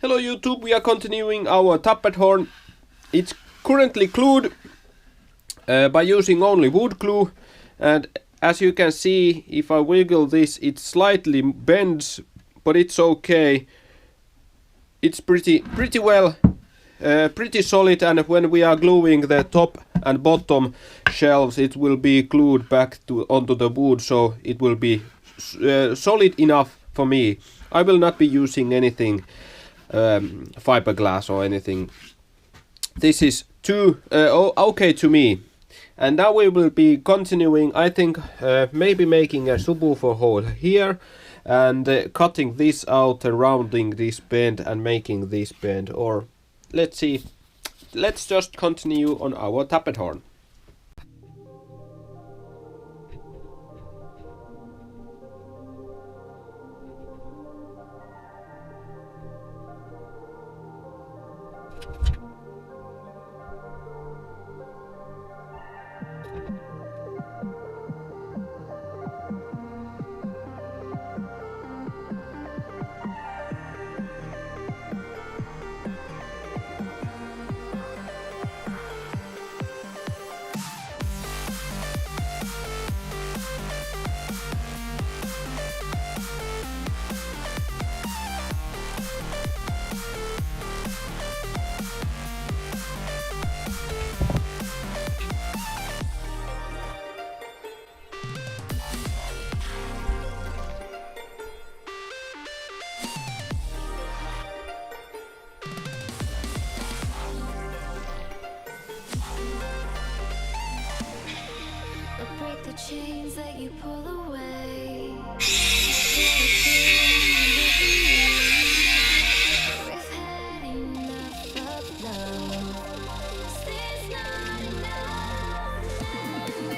Hello YouTube, we are continuing our tappet horn. It's currently glued by using only wood glue, and as you can see, if I wiggle this, it slightly bends, but it's okay. It's pretty well, pretty solid, and when we are gluing the top and bottom shelves, it will be glued back onto the wood, so it will be solid enough for me. I will not be using anything fiberglass or anything. This is okay to me. And now we will be continuing, I think, maybe making a subwoofer hole here and cutting this out and rounding this bend and making this bend, or let's see. Let's just continue on our tappet horn. Chains that you pull away. We've had enough of love. There's not enough of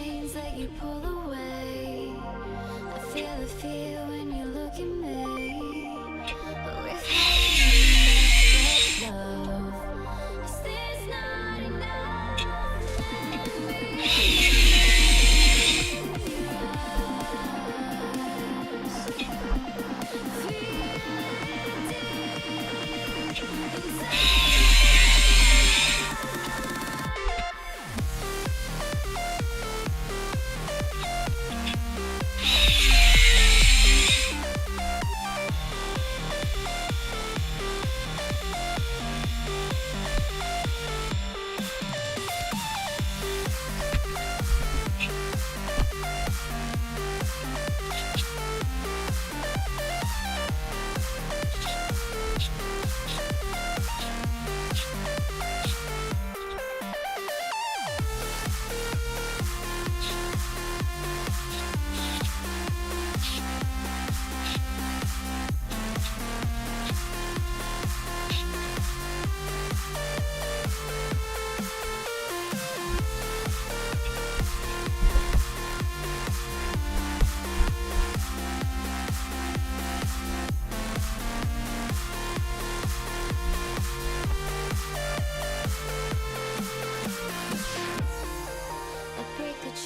chains that you pull away. I feel the fear when you look at me. We've had love. Is this not enough?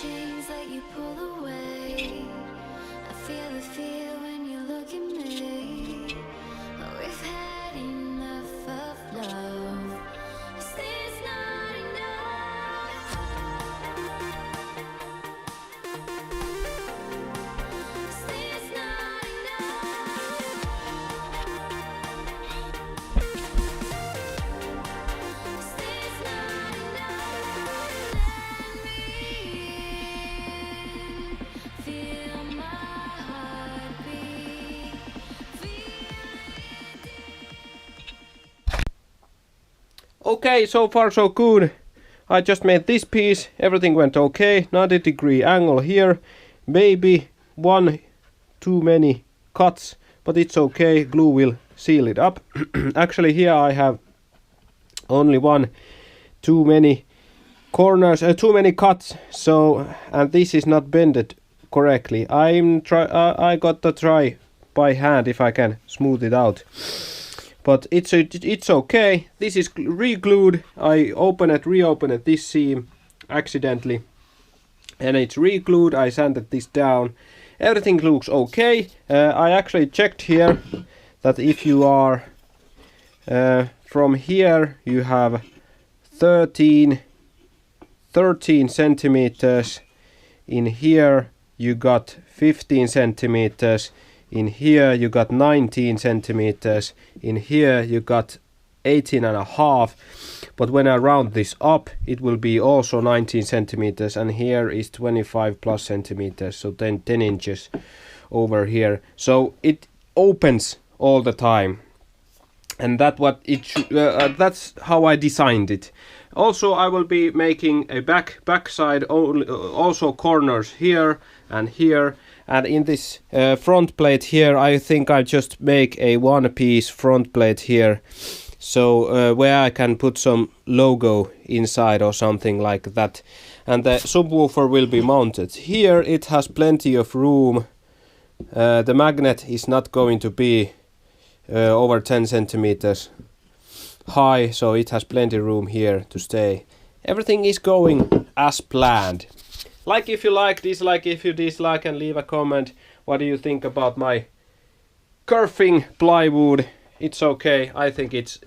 Chains that you pull away. I feel the fear when you look at me. We've had enough of love. Is this not enough? Is this not enough? Is this not enough? Let me feel my heart beat. Okay, so far so good. I just made this piece, everything went okay, 90-degree angle here, maybe one too many cuts, but it's okay, glue will seal it up. Actually here I have only one too many corners, too many cuts, so, and this is not bended correctly. I got to try by hand if I can smooth it out. But it's okay. This is re-glued. I reopened this seam accidentally, and it's re-glued. I sanded this down. Everything looks okay. I actually checked here that if you are from here, you have 13 centimeters. In here, you got 15 centimeters. In here you got 19 centimeters, in here you got 18.5, but when I round this up it will be also 19 centimeters, and here is 25 plus centimeters, so 10 inches over here. So it opens all the time, and that's how I designed it. Also I will be making a backside, also corners here and here. And in this front plate here, I think I just make a one-piece front plate here, so where I can put some logo inside or something like that. And the subwoofer will be mounted here. It has plenty of room. The magnet is not going to be over 10 centimeters high, so it has plenty of room here to stay. Everything is going as planned. Like if you like, dislike if you dislike, and leave a comment. What do you think about my kerfing plywood? It's okay. I think it's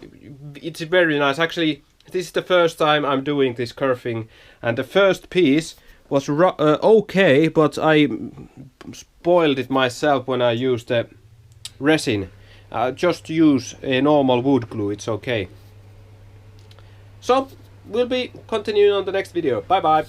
very nice. Actually, this is the first time I'm doing this kerfing, and the first piece was okay, but I spoiled it myself when I used the resin. Just use a normal wood glue. It's okay. So we'll be continuing on the next video. Bye bye.